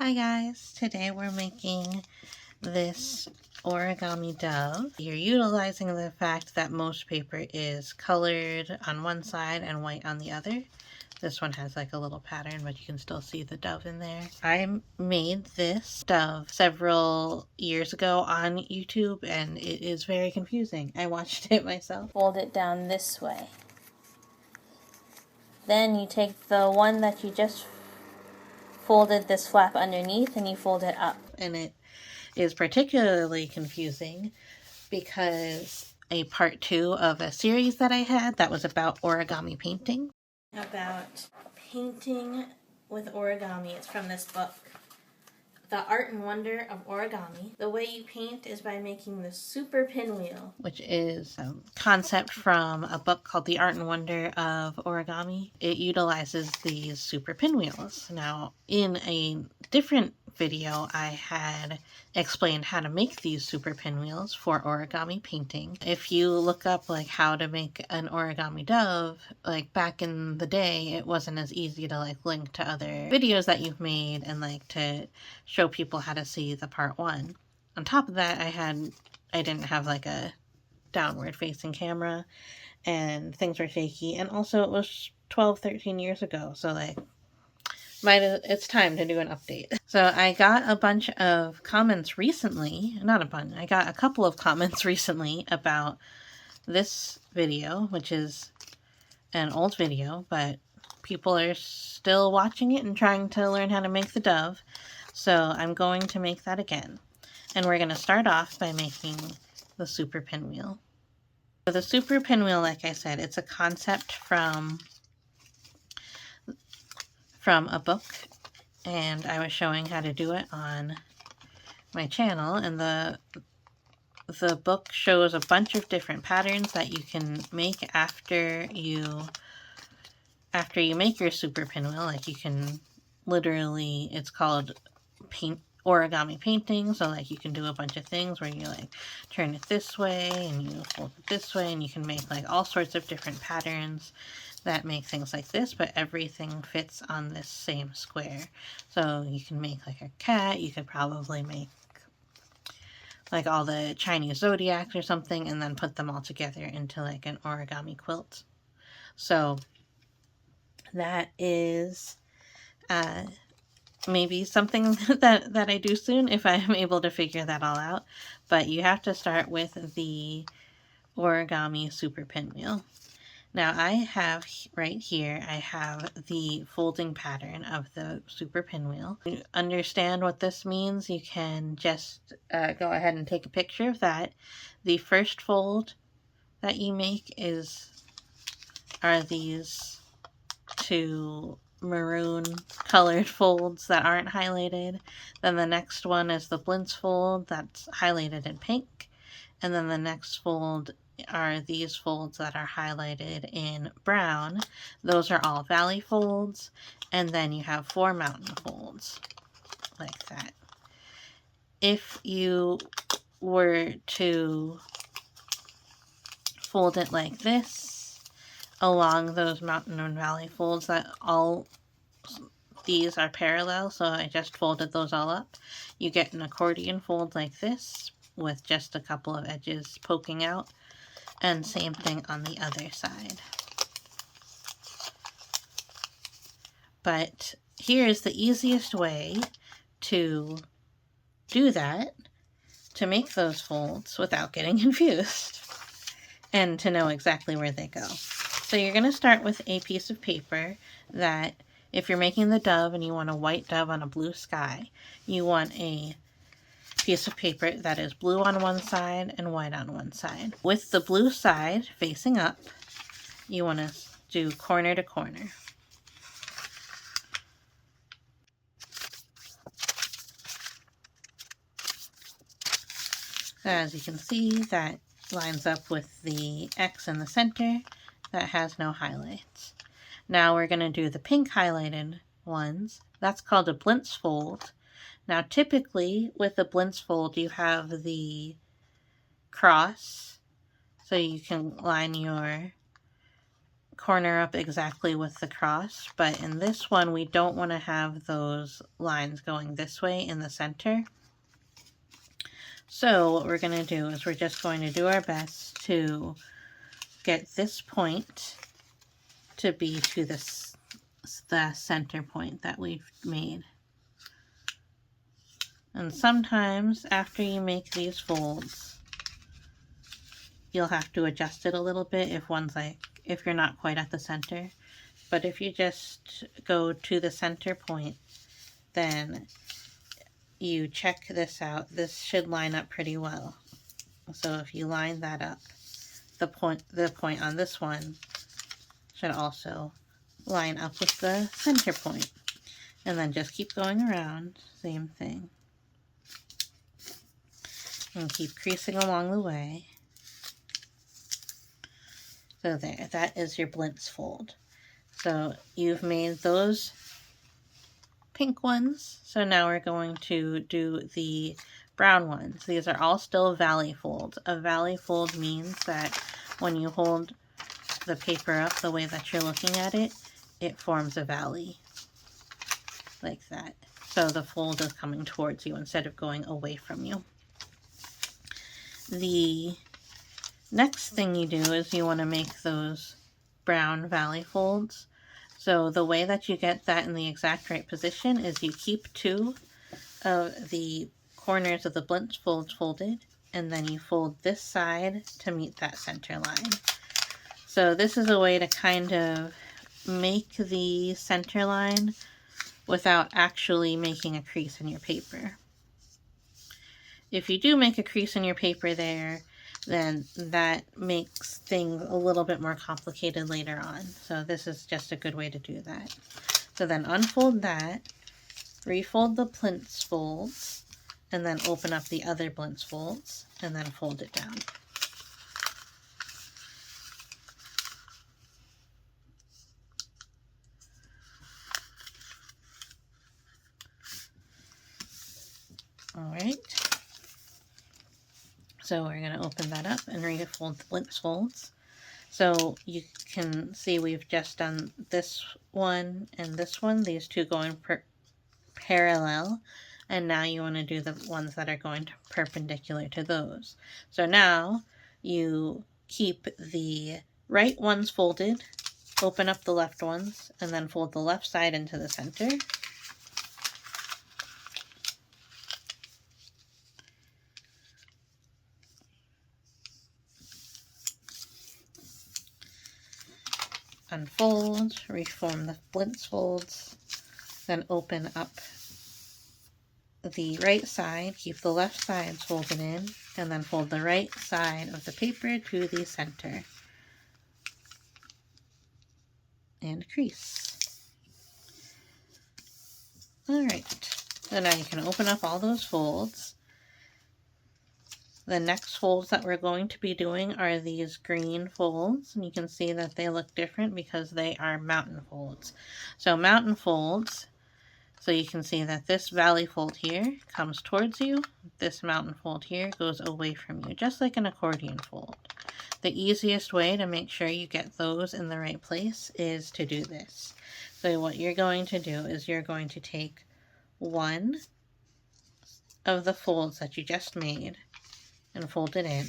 Hi guys, today we're making this origami dove. You're utilizing the fact that most paper is colored on one side and white on the other. This one has like a little pattern, but you can still see the dove in there. I made this dove several years ago on YouTube and it is very confusing. I watched it myself. Fold it down this way. Then you take the one that you just folded this flap underneath and you fold it up. And it is particularly confusing because a part 2 of a series that I had that was about origami painting. About painting with origami. It's from this book, The Art and Wonder of Origami. The way you paint is by making the super pinwheel, which is a concept from a book called The Art and Wonder of Origami. It utilizes these super pinwheels. Now, in a different video, I had explained how to make these super pinwheels for origami painting. If you look up like how to make an origami dove, like back in the day, it wasn't as easy to like link to other videos that you've made and like to show people how to see the part 1. On top of that, I didn't have like a downward facing camera and things were shaky, and also it was 12-13 years ago, so like it's time to do an update. So I got a bunch of comments recently, not a bunch, I got a couple of comments recently about this video, which is an old video, but people are still watching it and trying to learn how to make the dove. So I'm going to make that again. And we're going to start off by making the super pinwheel. So the super pinwheel, like I said, it's a concept from a book, and I was showing how to do it on my channel, and the book shows a bunch of different patterns that you can make after you make your super pinwheel. Like you can literally, it's called origami painting, so like you can do a bunch of things where you like turn it this way and you fold it this way, and you can make like all sorts of different patterns that make things like this, but everything fits on this same square. So you can make like a cat, you could probably make like all the Chinese zodiacs or something, and then put them all together into like an origami quilt. So that is maybe something that I do soon if I'm able to figure that all out. But you have to start with the origami super pinwheel. Now I have right here, I have the folding pattern of the super pinwheel. To understand what this means, you can just go ahead and take a picture of that. The first fold that you make are these 2 maroon colored folds that aren't highlighted. Then the next one is the blintz fold that's highlighted in pink. And then the next fold are these folds that are highlighted in brown. Those are all valley folds. And then you have 4 mountain folds like that. If you were to fold it like this along those mountain and valley folds, that all these are parallel, so I just folded those all up, you get an accordion fold like this with just a couple of edges poking out. And same thing on the other side. But here's the easiest way to do that, to make those folds without getting confused and to know exactly where they go. So you're going to start with a piece of paper that, if you're making the dove and you want a white dove on a blue sky, you want a piece of paper that is blue on one side and white on one side. With the blue side facing up, you want to do corner to corner. As you can see, that lines up with the X in the center that has no highlights. Now we're going to do the pink highlighted ones. That's called a blintz fold. Now typically with a blintz fold you have the cross, so you can line your corner up exactly with the cross, but in this one we don't want to have those lines going this way in the center. So what we're going to do is we're just going to do our best to get this point to be to the center point that we've made. And sometimes after you make these folds, you'll have to adjust it a little bit if you're not quite at the center. But if you just go to the center point, then you check this out. This should line up pretty well. So if you line that up, the point on this one should also line up with the center point. And then just keep going around, same thing. And keep creasing along the way. So there, that is your blintz fold. So you've made those pink ones. So now we're going to do the brown ones. These are all still valley folds. A valley fold means that when you hold the paper up the way that you're looking at it, it forms a valley. Like that. So the fold is coming towards you instead of going away from you. The next thing you do is you want to make those brown valley folds. So the way that you get that in the exact right position is you keep two of the corners of the blintz folds folded, and then you fold this side to meet that center line. So this is a way to kind of make the center line without actually making a crease in your paper. If you do make a crease in your paper there, then that makes things a little bit more complicated later on. So this is just a good way to do that. So then unfold that, refold the blintz folds, and then open up the other blintz folds, and then fold it down. All right. So we're going to open that up and refold the blintz folds. So you can see we've just done this one and this one, these two going parallel, and now you want to do the ones that are going perpendicular to those. So now you keep the right ones folded, open up the left ones, and then fold the left side into the center. Unfold, reform the blintz folds, then open up the right side, keep the left sides folded in, and then fold the right side of the paper to the center. And crease. Alright, so now you can open up all those folds. The next folds that we're going to be doing are these green folds, and you can see that they look different because they are mountain folds. So mountain folds, so you can see that this valley fold here comes towards you, this mountain fold here goes away from you, just like an accordion fold. The easiest way to make sure you get those in the right place is to do this. So what you're going to do is you're going to take one of the folds that you just made and fold it in,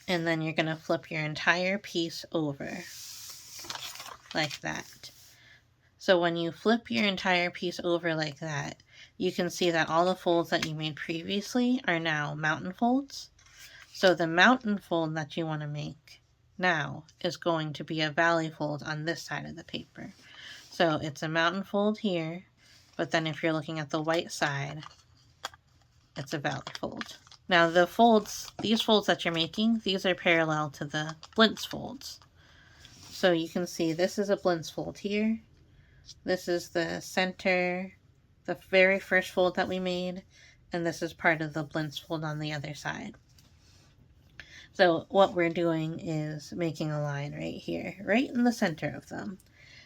and then you're going to flip your entire piece over like that. So when you flip your entire piece over like that, you can see that all the folds that you made previously are now mountain folds. So the mountain fold that you want to make now is going to be a valley fold on this side of the paper. So it's a mountain fold here, but then if you're looking at the white side, it's a valley fold. Now the folds, these folds that you're making, these are parallel to the blintz folds. So you can see this is a blintz fold here. This is the center, the very first fold that we made, and this is part of the blintz fold on the other side. So what we're doing is making a line right here, right in the center of them.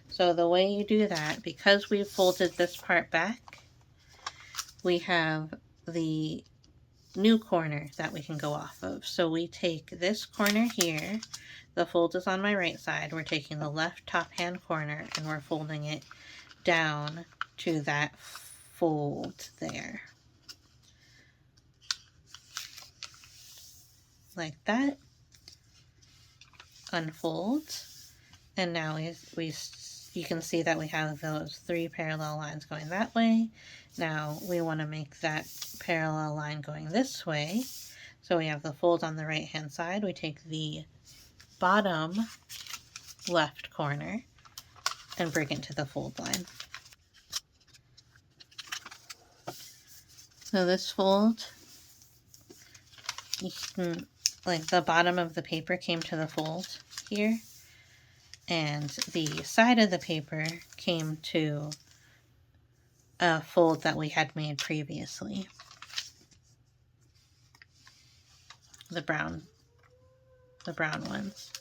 So the way you do that, because we've folded this part back, we have the new corner that we can go off of. So we take this corner here, the fold is on my right side, we're taking the left top hand corner and we're folding it down to that fold there. Like that. Unfold. And now you can see that we have those 3 parallel lines going that way. Now we want to make that parallel line going this way. So we have the fold on the right hand side. We take the bottom left corner and bring it to the fold line. So this fold, you can, like the bottom of the paper came to the fold here, and the side of the paper came to a fold that we had made previously. The brown ones.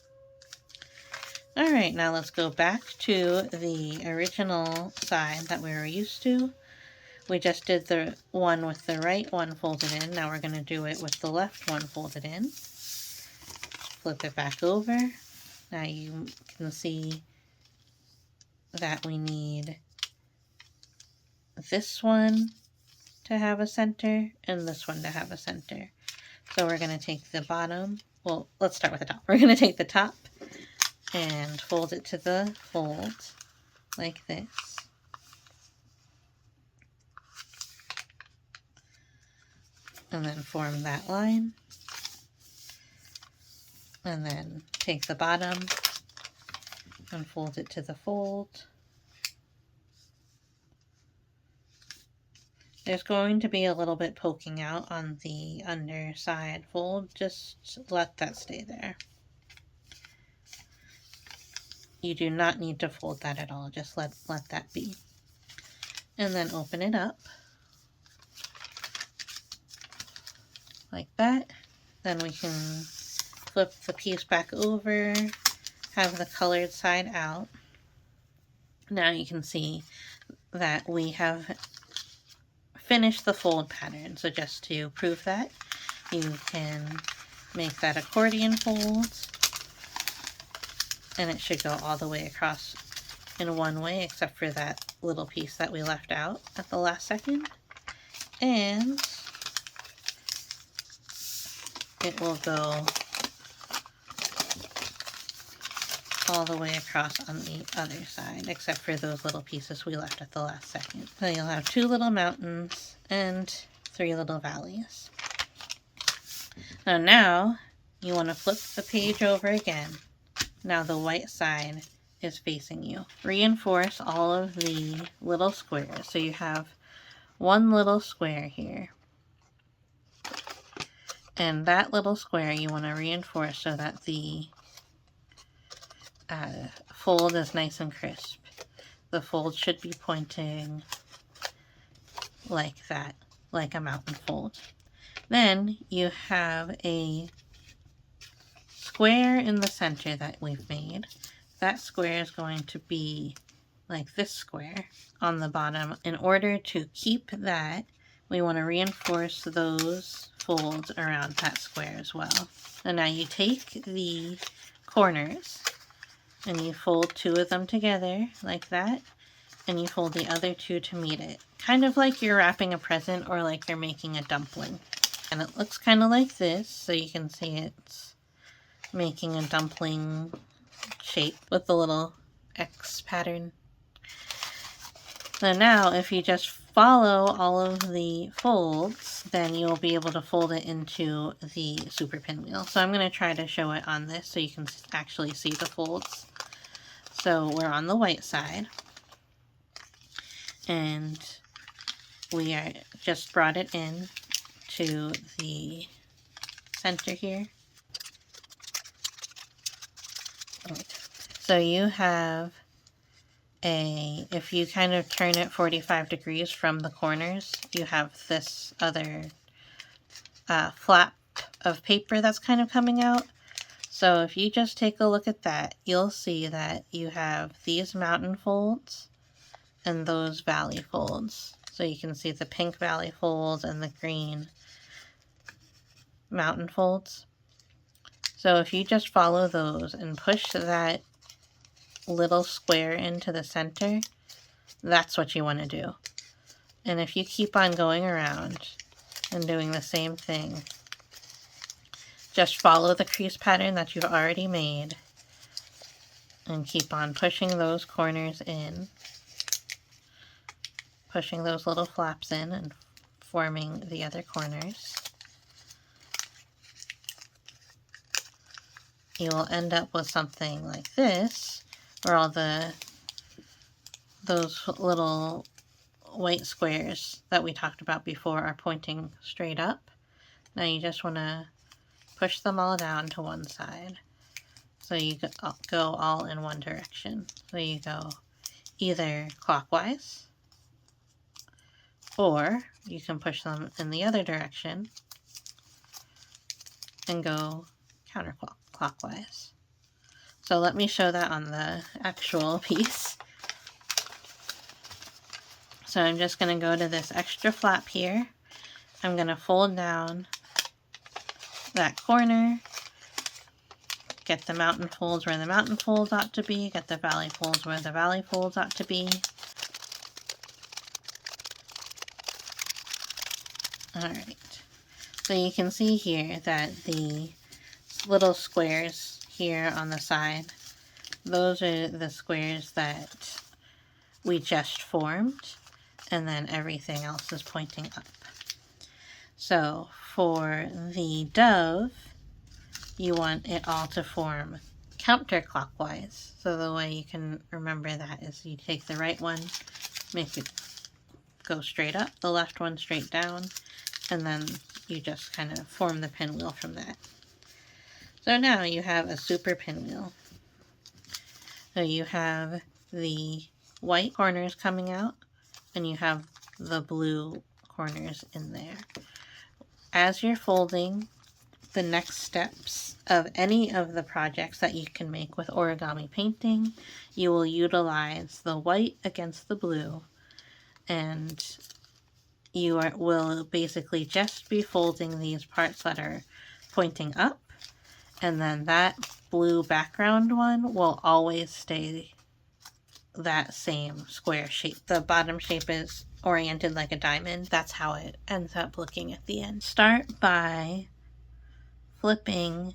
Alright, now let's go back to the original side that we were used to. We just did the one with the right one folded in. Now we're going to do it with the left one folded in. Flip it back over. Now you can see that we need this one to have a center and this one to have a center. So we're going to take the bottom, well, let's start with the top. We're going to take the top and fold it to the fold like this. And then form that line. And then take the bottom and fold it to the fold. There's going to be a little bit poking out on the underside fold. Just let that stay there. You do not need to fold that at all. Just let that be. And then open it up. Like that. Then we can flip the piece back over, have the colored side out. Now you can see that we have finished the fold pattern. So just to prove that, you can make that accordion fold, and it should go all the way across in one way, except for that little piece that we left out at the last second. And it will go all the way across on the other side, except for those little pieces we left at the last second. So you'll have 2 little mountains and 3 little valleys. Now you want to flip the page over again. Now the white side is facing you. Reinforce all of the little squares. So you have 1 little square here. And that little square you want to reinforce so that the fold is nice and crisp. The fold should be pointing like that, like a mountain fold. Then you have a square in the center that we've made. That square is going to be like this square on the bottom. In order to keep that, we want to reinforce those folds around that square as well. And now you take the corners and you fold 2 of them together like that, and you fold the other 2 to meet it. Kind of like you're wrapping a present or like you're making a dumpling. And it looks kind of like this, so you can see it's making a dumpling shape with the little X pattern. So now if you just follow all of the folds, then you'll be able to fold it into the super pinwheel. So I'm going to try to show it on this so you can actually see the folds. So we're on the white side, and we are just brought it in to the center here. So you have if you kind of turn it 45 degrees from the corners, you have this other flap of paper that's kind of coming out. So if you just take a look at that, you'll see that you have these mountain folds and those valley folds. So you can see the pink valley fold and the green mountain folds. So if you just follow those and push that little square into the center, that's what you want to do. And if you keep on going around and doing the same thing, just follow the crease pattern that you've already made and keep on pushing those corners in, pushing those little flaps in and forming the other corners. You will end up with something like this, where all those little white squares that we talked about before are pointing straight up. Now you just want to push them all down to one side, so you go all in one direction. So you go either clockwise, or you can push them in the other direction and go counterclockwise. So let me show that on the actual piece. So I'm just going to go to this extra flap here. I'm going to fold down that corner, get the mountain folds where the mountain folds ought to be, get the valley folds where the valley folds ought to be. Alright, so you can see here that the little squares here on the side, those are the squares that we just formed, and then everything else is pointing up. So for the dove, you want it all to form counterclockwise. So the way you can remember that is you take the right one, make it go straight up, the left one straight down, and then you just kind of form the pinwheel from that. So now you have a super pinwheel. So you have the white corners coming out, and you have the blue corners in there. As you're folding the next steps of any of the projects that you can make with origami painting, you will utilize the white against the blue, and you will basically just be folding these parts that are pointing up, and then that blue background one will always stay that same square shape. The bottom shape is oriented like a diamond. That's how it ends up looking at the end. Start by flipping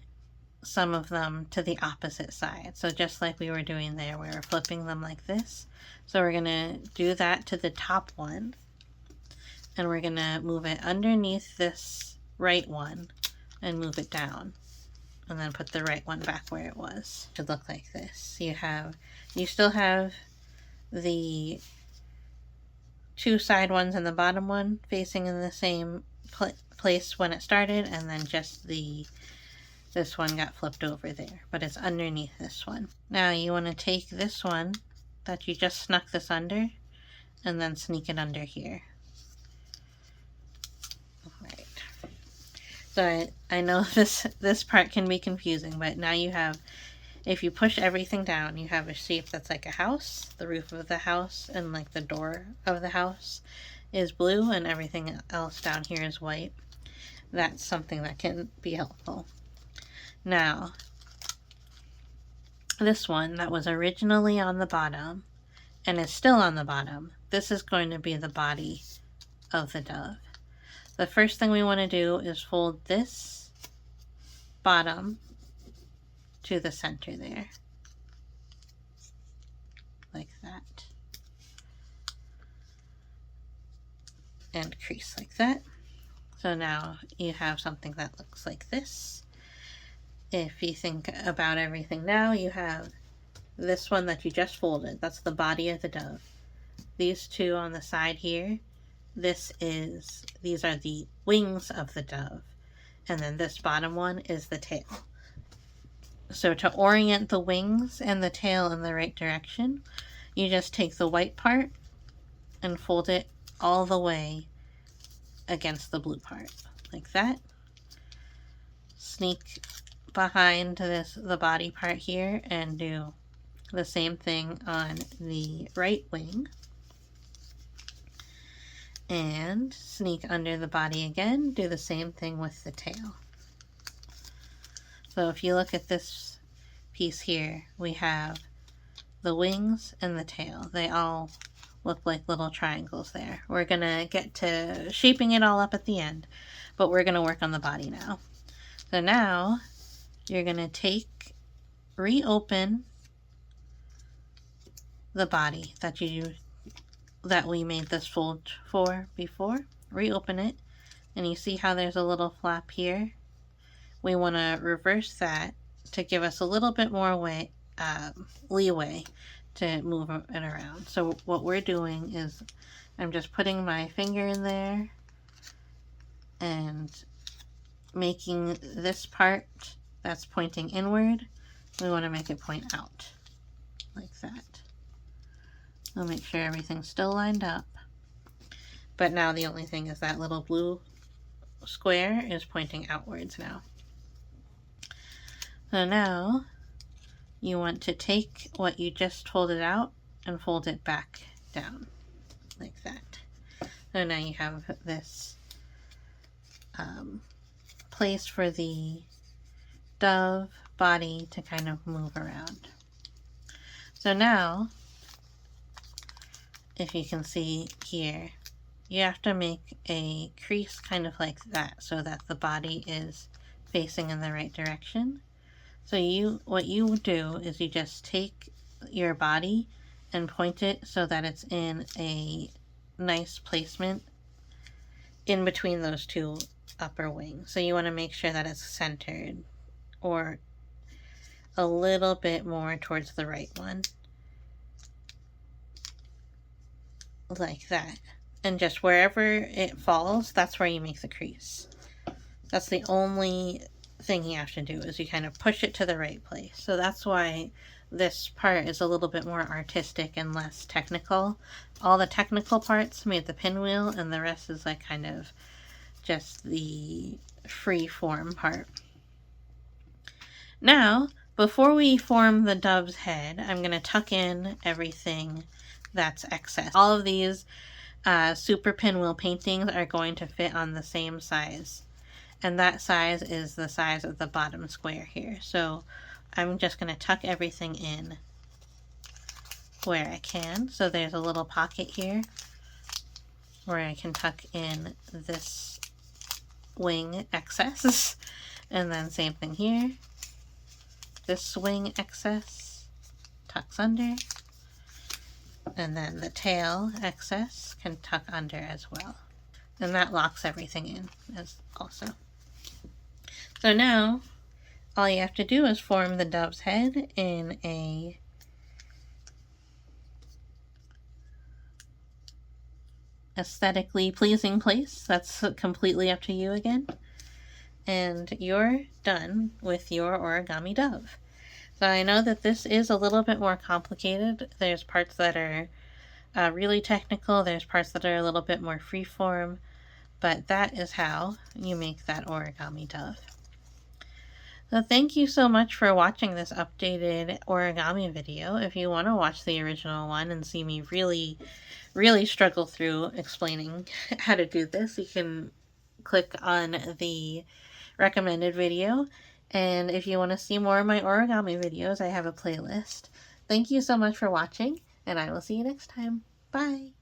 some of them to the opposite side. So just like we were doing there, we were flipping them like this. So we're going to do that to the top one, and we're going to move it underneath this right one and move it down, and then put the right one back where it was. It should look like this. You still have the two side ones and the bottom one facing in the same place when it started, and then just this one got flipped over there, but it's underneath this one. Now you want to take this one that you just snuck this under and then sneak it under here. Alright. So I know this part can be confusing, but now you have, if you push everything down, you have a shape that's like a house. The roof of the house and like the door of the house is blue, and everything else down here is white. That's something that can be helpful. Now, this one that was originally on the bottom and is still on the bottom, this is going to be the body of the dove. The first thing we want to do is fold this bottom to the center there, like that, and crease like that. So now you have something that looks like this. If you think about everything now, you have this one that you just folded. That's the body of the dove. These two on the side here, these are the wings of the dove. And then this bottom one is the tail. So to orient the wings and the tail in the right direction, you just take the white part and fold it all the way against the blue part, like that. Sneak behind the body part here and do the same thing on the right wing. And sneak under the body again, do the same thing with the tail. So if you look at this piece here, we have the wings and the tail. They all look like little triangles there. We're gonna get to shaping it all up at the end, but we're gonna work on the body now. So now you're gonna reopen the body that we made this fold for before. Reopen it, and you see how there's a little flap here? We want to reverse that to give us a little bit more leeway to move it around. So what we're doing is I'm just putting my finger in there and making this part that's pointing inward, we want to make it point out like that. I'll make sure everything's still lined up. But now the only thing is that little blue square is pointing outwards now. So now you want to take what you just folded out and fold it back down like that. So now you have this place for the dove body to kind of move around. So now, if you can see here, you have to make a crease kind of like that so that the body is facing in the right direction. So what you do is you just take your body and point it so that it's in a nice placement in between those two upper wings. So you want to make sure that it's centered or a little bit more towards the right one. Like that. And just wherever it falls, that's where you make the crease. That's the only thing you have to do, is you kind of push it to the right place. So that's why this part is a little bit more artistic and less technical. All the technical parts made the pinwheel, and the rest is like kind of just the free form part. Now, before we form the dove's head, I'm going to tuck in everything that's excess. All of these super pinwheel paintings are going to fit on the same size. And that size is the size of the bottom square here. So I'm just going to tuck everything in where I can. So there's a little pocket here where I can tuck in this wing excess. And then same thing here. This wing excess tucks under. And then the tail excess can tuck under as well. And that locks everything in as also. So now, all you have to do is form the dove's head in a aesthetically pleasing place. That's completely up to you again. And you're done with your origami dove. So I know that this is a little bit more complicated. There's parts that are really technical. There's parts that are a little bit more freeform. But that is how you make that origami dove. So thank you so much for watching this updated origami video. If you want to watch the original one and see me really struggle through explaining how to do this, you can click on the recommended video. And if you want to see more of my origami videos, I have a playlist. Thank you so much for watching, and I will see you next time. Bye!